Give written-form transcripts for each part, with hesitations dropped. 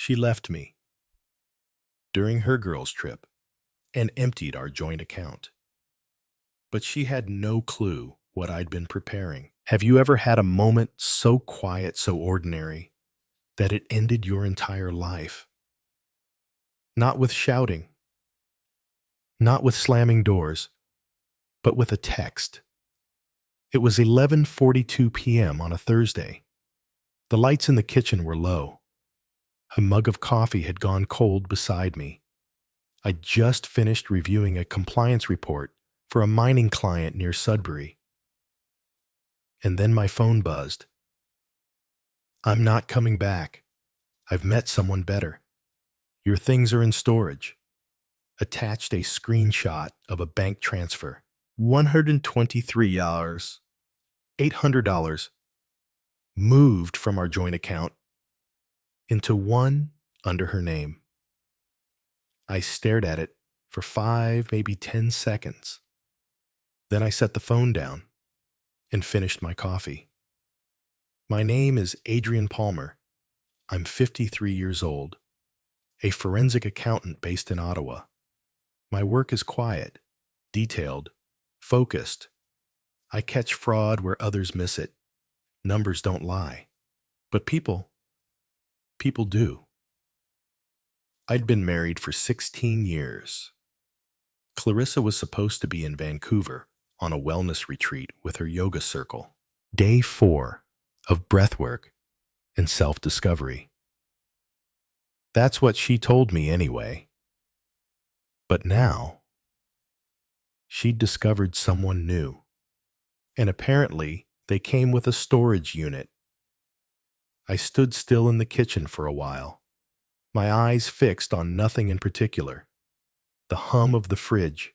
She left me during her girls' trip and emptied our joint account. But she had no clue what I'd been preparing. Have you ever had a moment so quiet, so ordinary, that it ended your entire life? Not with shouting, not with slamming doors, but with a text. It was 11:42 p.m. on a Thursday. The lights in the kitchen were low. A mug of coffee had gone cold beside me. I'd just finished reviewing a compliance report for a mining client near Sudbury. And then my phone buzzed. "I'm not coming back. I've met someone better. Your things are in storage." Attached a screenshot of a bank transfer. $123, $800 moved from our joint account into one under her name. I stared at it for 5, maybe 10 seconds. Then I set the phone down and finished my coffee. My name is Adrian Palmer. I'm 53 years old, a forensic accountant based in Ottawa. My work is quiet, detailed, focused. I catch fraud where others miss it. Numbers don't lie. But people do. I'd been married for 16 years. Clarissa was supposed to be in Vancouver on a wellness retreat with her yoga circle. Day 4 of breathwork and self-discovery. That's what she told me anyway. But now, she'd discovered someone new. And apparently, they came with a storage unit. I stood still in the kitchen for a while, my eyes fixed on nothing in particular. The hum of the fridge,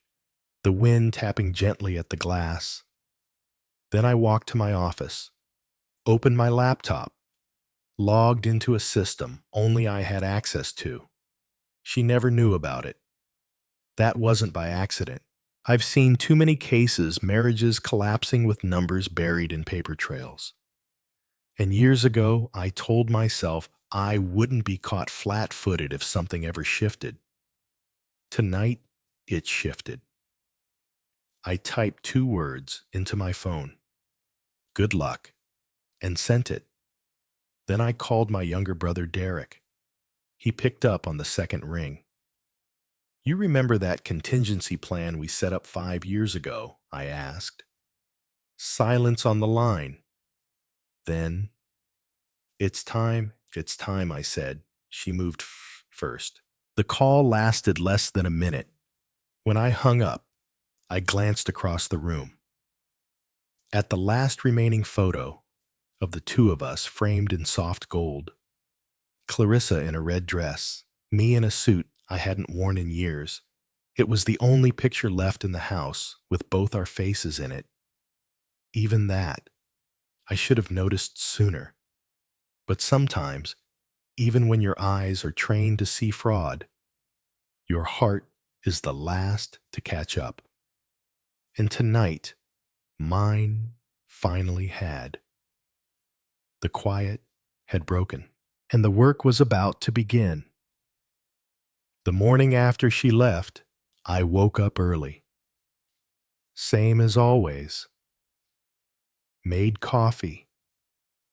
the wind tapping gently at the glass. Then I walked to my office, opened my laptop, logged into a system only I had access to. She never knew about it. That wasn't by accident. I've seen too many cases, marriages collapsing with numbers buried in paper trails. And years ago, I told myself I wouldn't be caught flat-footed if something ever shifted. Tonight, it shifted. I typed 2 words into my phone, "Good luck," and sent it. Then I called my younger brother Derek. He picked up on the second ring. "You remember that contingency plan we set up 5 years ago?" I asked. Silence on the line. Then, it's time, I said. She moved first. The call lasted less than a minute. When I hung up, I glanced across the room. At the last remaining photo of the 2 of us framed in soft gold. Clarissa in a red dress, me in a suit I hadn't worn in years. It was the only picture left in the house with both our faces in it. Even that, I should have noticed sooner. But sometimes, even when your eyes are trained to see fraud, your heart is the last to catch up. And tonight, mine finally had. The quiet had broken, and the work was about to begin. The morning after she left, I woke up early. Same as always. Made coffee.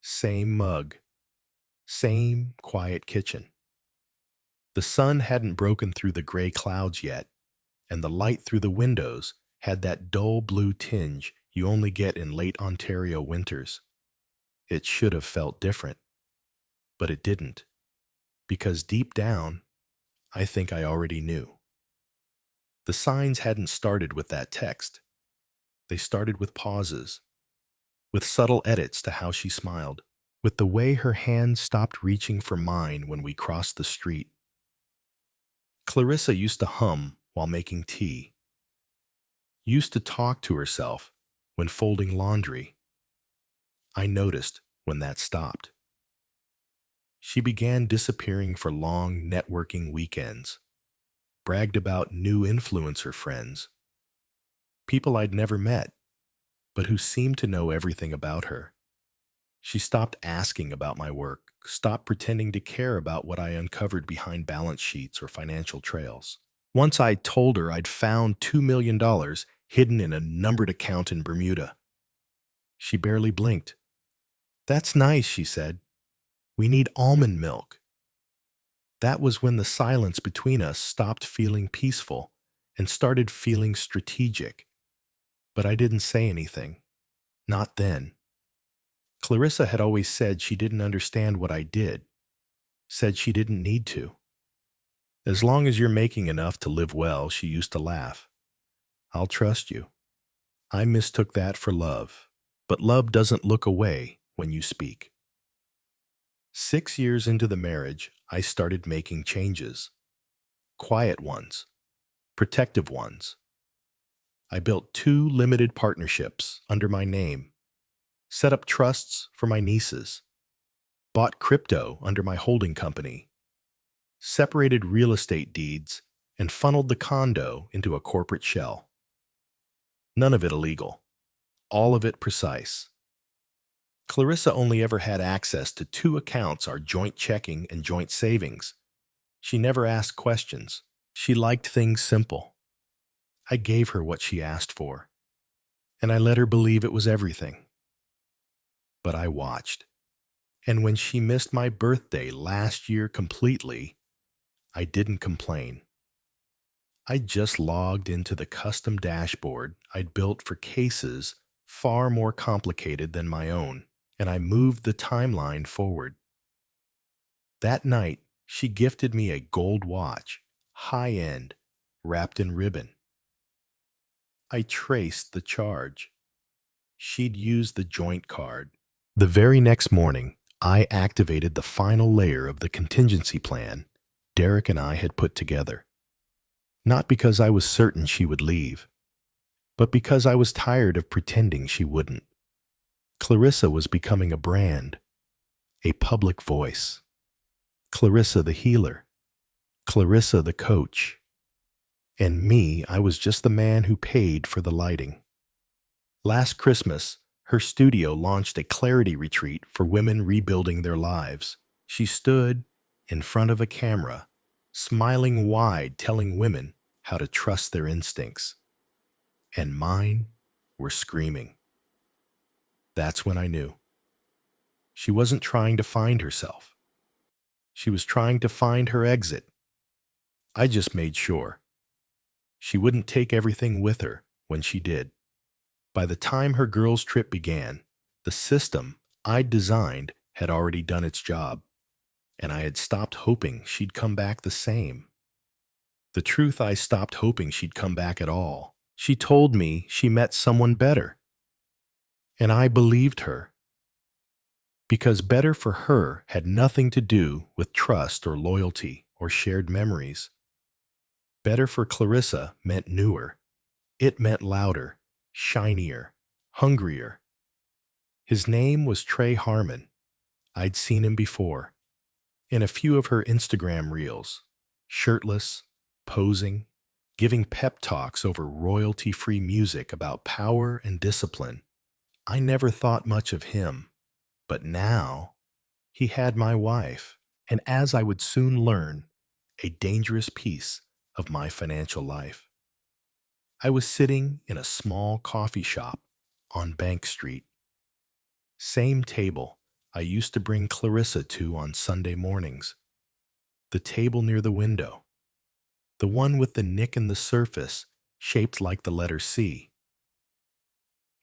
Same mug. Same quiet kitchen. The sun hadn't broken through the gray clouds yet, and the light through the windows had that dull blue tinge you only get in late Ontario winters. It should have felt different, but it didn't, because deep down, I think I already knew. The signs hadn't started with that text. They started with pauses, with subtle edits to how she smiled, with the way her hand stopped reaching for mine when we crossed the street. Clarissa used to hum while making tea, used to talk to herself when folding laundry. I noticed when that stopped. She began disappearing for long networking weekends, bragged about new influencer friends, people I'd never met, but who seemed to know everything about her. She stopped asking about my work, stopped pretending to care about what I uncovered behind balance sheets or financial trails. Once I told her I'd found $2 million hidden in a numbered account in Bermuda. She barely blinked. "That's nice," she said. "We need almond milk." That was when the silence between us stopped feeling peaceful and started feeling strategic. But I didn't say anything. Not then. Clarissa had always said she didn't understand what I did, said she didn't need to. "As long as you're making enough to live well," she used to laugh. "I'll trust you." I mistook that for love. But love doesn't look away when you speak. 6 years into the marriage, I started making changes. Quiet ones, protective ones. I built 2 limited partnerships under my name, set up trusts for my nieces, bought crypto under my holding company, separated real estate deeds, and funneled the condo into a corporate shell. None of it illegal, all of it precise. Clarissa only ever had access to 2 accounts, our joint checking and joint savings. She never asked questions. She liked things simple. I gave her what she asked for, and I let her believe it was everything. But I watched. And when she missed my birthday last year completely, I didn't complain. I just logged into the custom dashboard I'd built for cases far more complicated than my own, and I moved the timeline forward. That night, she gifted me a gold watch, high-end, wrapped in ribbon. I traced the charge. She'd used the joint card. The very next morning, I activated the final layer of the contingency plan Derek and I had put together. Not because I was certain she would leave, but because I was tired of pretending she wouldn't. Clarissa was becoming a brand, a public voice. Clarissa the healer, Clarissa the coach. And me, I was just the man who paid for the lighting. Last Christmas, her studio launched a clarity retreat for women rebuilding their lives. She stood in front of a camera, smiling wide, telling women how to trust their instincts. And mine were screaming. That's when I knew. She wasn't trying to find herself. She was trying to find her exit. I just made sure. She wouldn't take everything with her when she did. By the time her girls' trip began, the system I'd designed had already done its job, and I had stopped hoping she'd come back the same. The truth, I stopped hoping she'd come back at all. She told me she met someone better, and I believed her. Because better for her had nothing to do with trust or loyalty or shared memories. Better for Clarissa meant newer. It meant louder, shinier, hungrier. His name was Trey Harmon. I'd seen him before, in a few of her Instagram reels, shirtless, posing, giving pep talks over royalty-free music about power and discipline. I never thought much of him, but now he had my wife, and as I would soon learn, a dangerous piece of my financial life. I was sitting in a small coffee shop on Bank Street. Same table I used to bring Clarissa to on Sunday mornings. The table near the window. The one with the nick in the surface shaped like the letter C.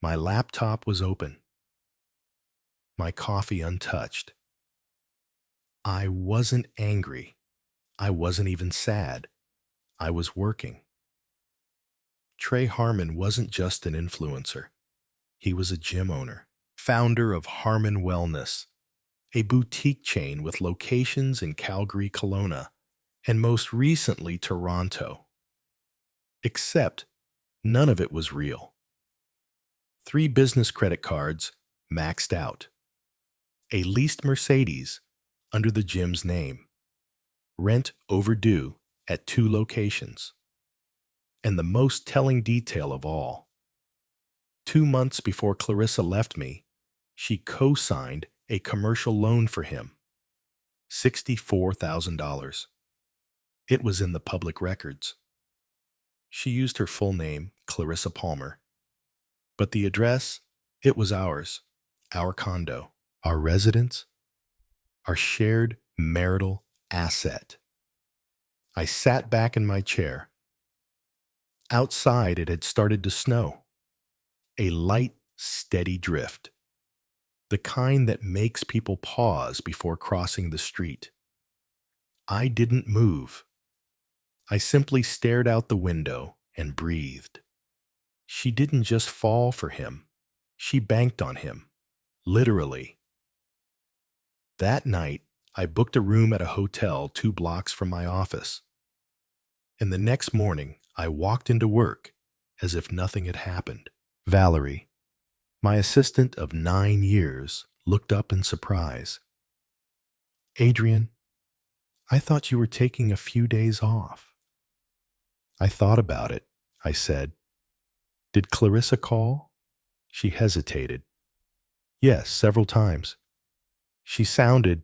My laptop was open. My coffee untouched. I wasn't angry. I wasn't even sad. I was working. Trey Harmon wasn't just an influencer. He was a gym owner, founder of Harmon Wellness, a boutique chain with locations in Calgary, Kelowna, and most recently Toronto. Except none of it was real. 3 business credit cards maxed out. A leased Mercedes under the gym's name. Rent overdue at 2 locations. And the most telling detail of all, 2 months before Clarissa left me, she co-signed a commercial loan for him. $64,000. It was in the public records. She used her full name, Clarissa Palmer. But the address, it was ours, our condo, our residence, our shared marital asset. I sat back in my chair. Outside, it had started to snow. A light, steady drift. The kind that makes people pause before crossing the street. I didn't move. I simply stared out the window and breathed. She didn't just fall for him. She banked on him. Literally. That night, I booked a room at a hotel 2 blocks from my office. And the next morning, I walked into work as if nothing had happened. Valerie, my assistant of 9 years, looked up in surprise. Adrian, I thought you were taking a few days off. I thought about it, I said. Did Clarissa call? She hesitated. Yes, several times. She sounded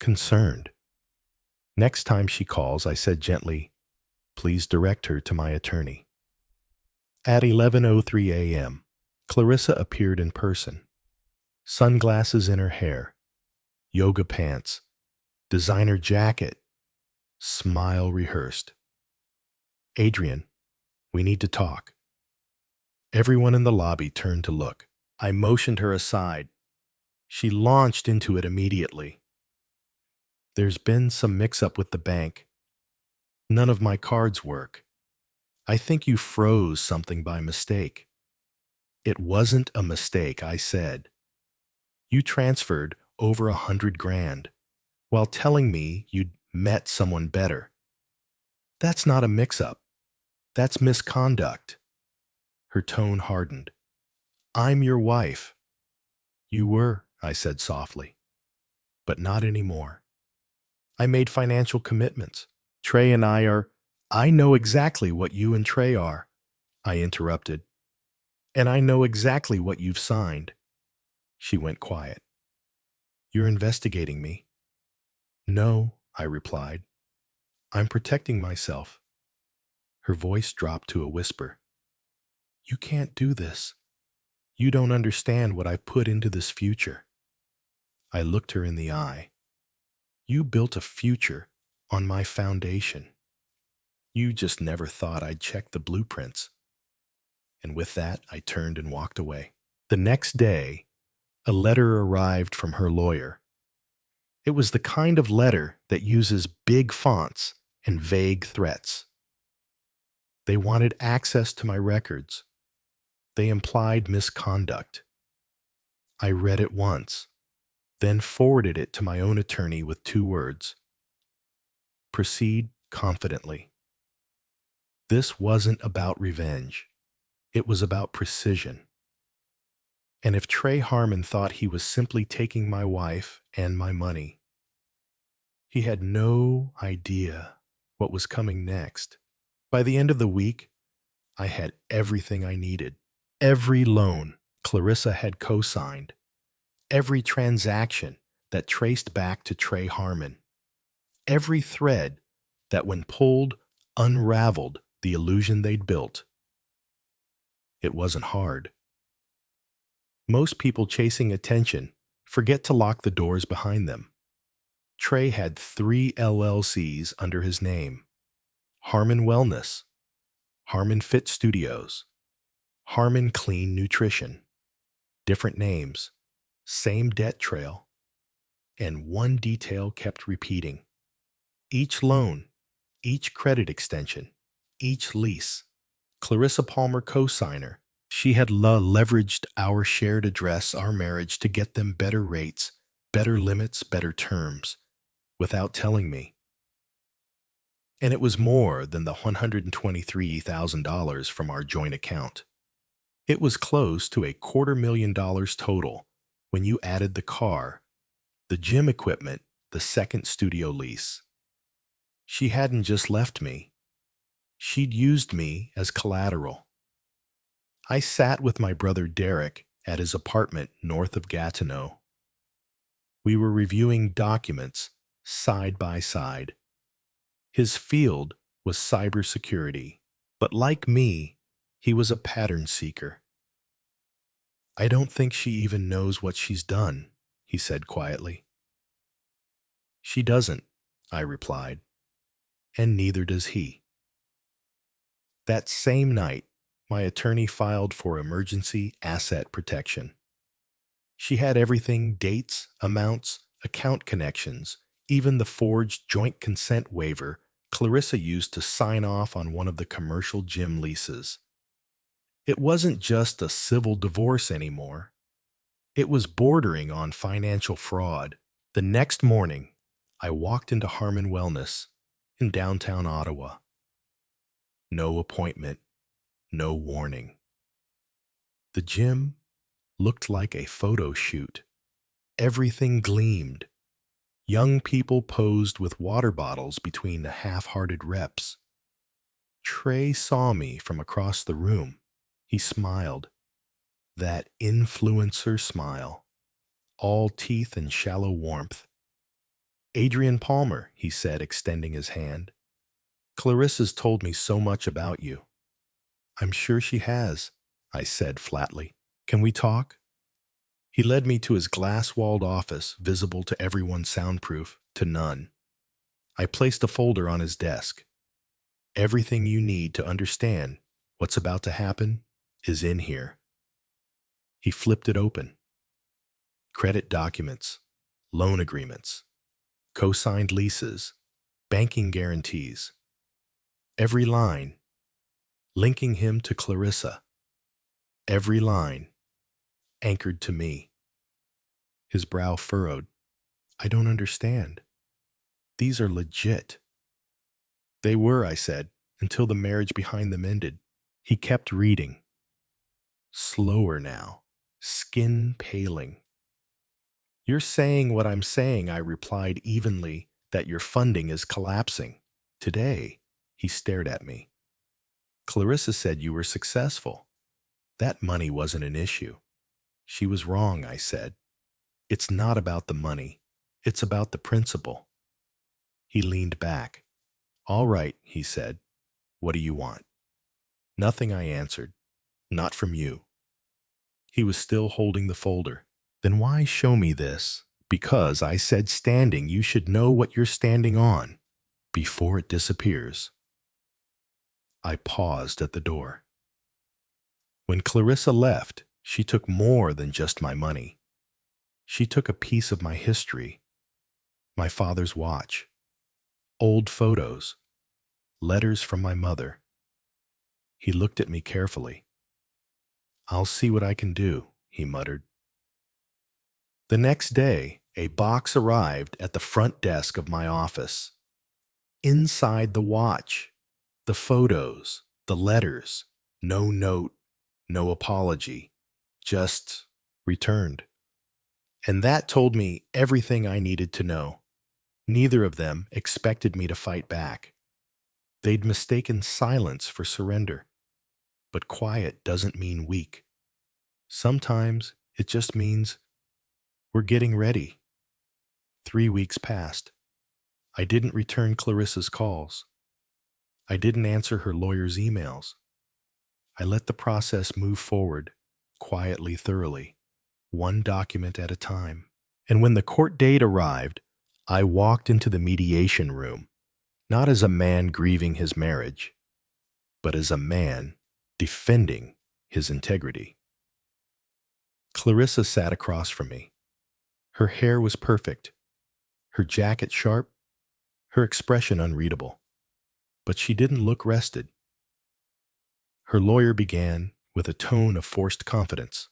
concerned. Next time she calls, I said gently, please direct her to my attorney. At 11:03 a.m., Clarissa appeared in person. Sunglasses in her hair, yoga pants, designer jacket, smile rehearsed. Adrian, we need to talk. Everyone in the lobby turned to look. I motioned her aside. She launched into it immediately. There's been some mix-up with the bank. None of my cards work. I think you froze something by mistake. It wasn't a mistake, I said. You transferred over 100 grand while telling me you'd met someone better. That's not a mix-up. That's misconduct. Her tone hardened. I'm your wife. You were, I said softly. But not anymore. I made financial commitments. Trey and I are... I know exactly what you and Trey are, I interrupted. And I know exactly what you've signed. She went quiet. You're investigating me? No, I replied. I'm protecting myself. Her voice dropped to a whisper. You can't do this. You don't understand what I put into this future. I looked her in the eye. You built a future on my foundation. You just never thought I'd check the blueprints. And with that, I turned and walked away. The next day, a letter arrived from her lawyer. It was the kind of letter that uses big fonts and vague threats. They wanted access to my records. They implied misconduct. I read it once, then forwarded it to my own attorney with 2 words. Proceed confidently. This wasn't about revenge. It was about precision. And if Trey Harmon thought he was simply taking my wife and my money, he had no idea what was coming next. By the end of the week, I had everything I needed. Every loan Clarissa had co-signed. Every transaction that traced back to Trey Harmon. Every thread that, when pulled, unraveled the illusion they'd built. It wasn't hard. Most people chasing attention forget to lock the doors behind them. Trey had 3 LLCs under his name. Harmon Wellness, Harmon Fit Studios, Harmon Clean Nutrition. Different names, same debt trail, and one detail kept repeating. Each loan, each credit extension, each lease. Clarissa Palmer co-signer. She had leveraged our shared address, our marriage, to get them better rates, better limits, better terms, without telling me. And it was more than the $123,000 from our joint account. It was close to $250,000 total when you added the car, the gym equipment, the second studio lease. She hadn't just left me. She'd used me as collateral. I sat with my brother Derek at his apartment north of Gatineau. We were reviewing documents side by side. His field was cybersecurity, but like me, he was a pattern seeker. "I don't think she even knows what she's done," he said quietly. "She doesn't," I replied, "and neither does he." That same night, my attorney filed for emergency asset protection. She had everything: dates, amounts, account connections, even the forged joint consent waiver Clarissa used to sign off on one of the commercial gym leases. It wasn't just a civil divorce anymore. It was bordering on financial fraud. The next morning, I walked into Harmon Wellness in downtown Ottawa. No appointment, no warning. The gym looked like a photo shoot. Everything gleamed. Young people posed with water bottles between the half-hearted reps. Trey saw me from across the room. He smiled. That influencer smile. All teeth and shallow warmth. "Adrian Palmer," he said, extending his hand. "Clarissa's told me so much about you." "I'm sure she has," I said flatly. "Can we talk?" He led me to his glass-walled office, visible to everyone, soundproof to none. I placed a folder on his desk. "Everything you need to understand what's about to happen is in here." He flipped it open. Credit documents, loan agreements, co-signed leases, banking guarantees. Every line linking him to Clarissa. Every line anchored to me. His brow furrowed. "I don't understand. These are legit." "They were," I said, "until the marriage behind them ended." He kept reading. Slower now, skin paling. "You're saying what I'm saying," I replied evenly, "that your funding is collapsing. Today," he stared at me, "Clarissa said you were successful. That money wasn't an issue." "She was wrong," I said. "It's not about the money. It's about the principle." He leaned back. "All right," he said. "What do you want?" "Nothing," I answered. "Not from you." He was still holding the folder. "Then why show me this?" "Because," I said, "standing, you should know what you're standing on before it disappears." I paused at the door. When Clarissa left, she took more than just my money. She took a piece of my history, my father's watch, old photos, letters from my mother. He looked at me carefully. "I'll see what I can do," he muttered. The next day, a box arrived at the front desk of my office. Inside the watch, the photos, the letters, no note, no apology, just returned. And that told me everything I needed to know. Neither of them expected me to fight back. They'd mistaken silence for surrender. But quiet doesn't mean weak. Sometimes it just means we're getting ready. 3 weeks passed. I didn't return Clarissa's calls. I didn't answer her lawyer's emails. I let the process move forward, quietly, thoroughly, one document at a time. And when the court date arrived, I walked into the mediation room, not as a man grieving his marriage, but as a man defending his integrity. Clarissa sat across from me. Her hair was perfect, her jacket sharp, her expression unreadable. But she didn't look rested. Her lawyer began with a tone of forced confidence.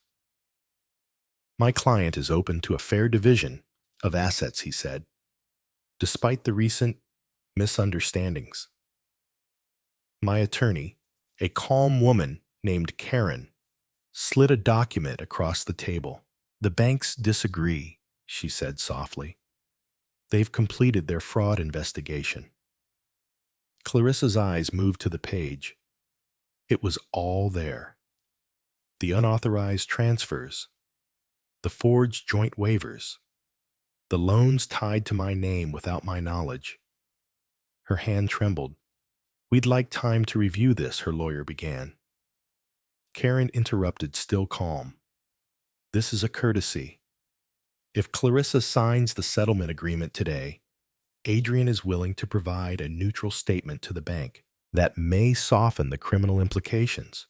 "My client is open to a fair division of assets," he said, "despite the recent misunderstandings." My attorney, a calm woman named Karen, slid a document across the table. "The banks disagree," she said softly. "They've completed their fraud investigation." Clarissa's eyes moved to the page. It was all there. The unauthorized transfers, the forged joint waivers, The loans tied to my name without my knowledge. Her hand trembled. We'd like time to review this, her lawyer began. Karen interrupted, still calm. This is a courtesy. If Clarissa signs the settlement agreement today, Adrian is willing to provide a neutral statement to the bank that may soften the criminal implications.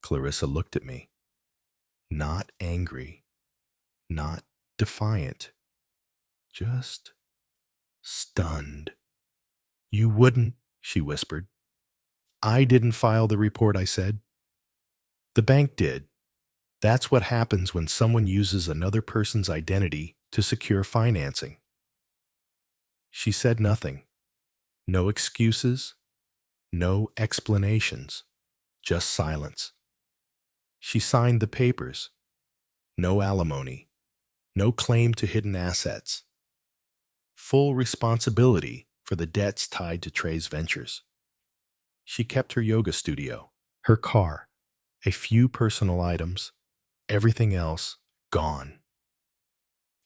Clarissa looked at me, not angry, not defiant, just stunned. You wouldn't, she whispered. I didn't file the report, I said. The bank did. That's what happens when someone uses another person's identity to secure financing. She said nothing. No excuses, no explanations, just silence. She signed the papers. No alimony, no claim to hidden assets. Full responsibility for the debts tied to Trey's ventures. She kept her yoga studio, her car, a few personal items, everything else gone.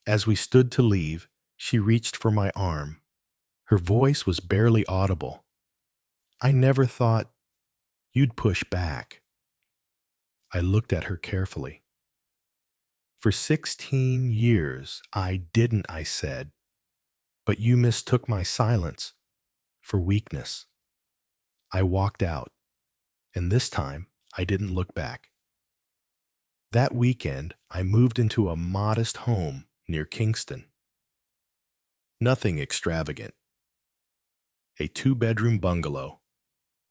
As we stood to leave, she reached for my arm. Her voice was barely audible. I never thought you'd push back. I looked at her carefully. For 16 years, I didn't, I said, but you mistook my silence for weakness. I walked out, and this time I didn't look back. That weekend, I moved into a modest home near Kingston. Nothing extravagant. A 2-bedroom bungalow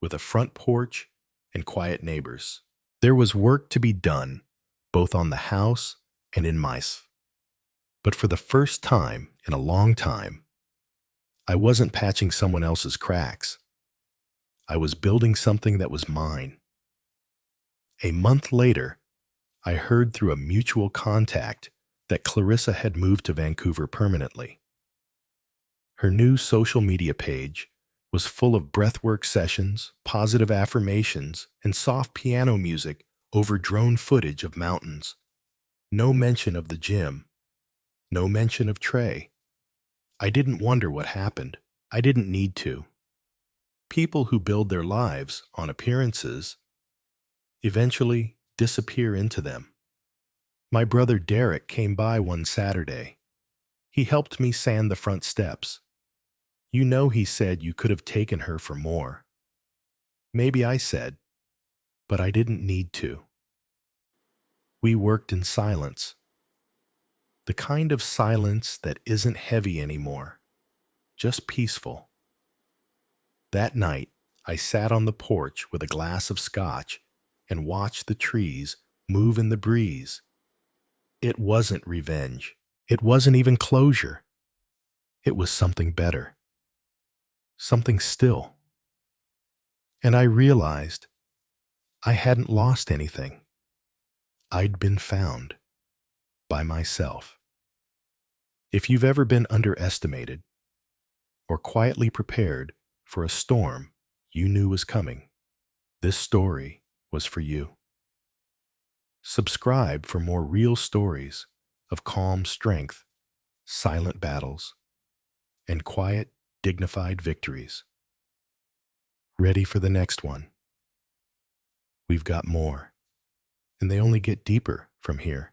with a front porch and quiet neighbors. There was work to be done, both on the house and in mice. But for the first time in a long time, I wasn't patching someone else's cracks. I was building something that was mine. A month later, I heard through a mutual contact that Clarissa had moved to Vancouver permanently. Her new social media page was full of breathwork sessions, positive affirmations, and soft piano music over drone footage of mountains. No mention of the gym. No mention of Trey. I didn't wonder what happened. I didn't need to. People who build their lives on appearances eventually disappear into them. My brother Derek came by one Saturday. He helped me sand the front steps. You know, he said you could have taken her for more. Maybe I said, but I didn't need to. We worked in silence. The kind of silence that isn't heavy anymore, just peaceful. That night, I sat on the porch with a glass of scotch and watched the trees move in the breeze. It wasn't revenge. It wasn't even closure. It was something better. Something still. And I realized I hadn't lost anything. I'd been found by myself. If you've ever been underestimated or quietly prepared for a storm you knew was coming, this story was for you. Subscribe for more real stories of calm strength, silent battles, and quiet, dignified victories. Ready for the next one? We've got more, and they only get deeper from here.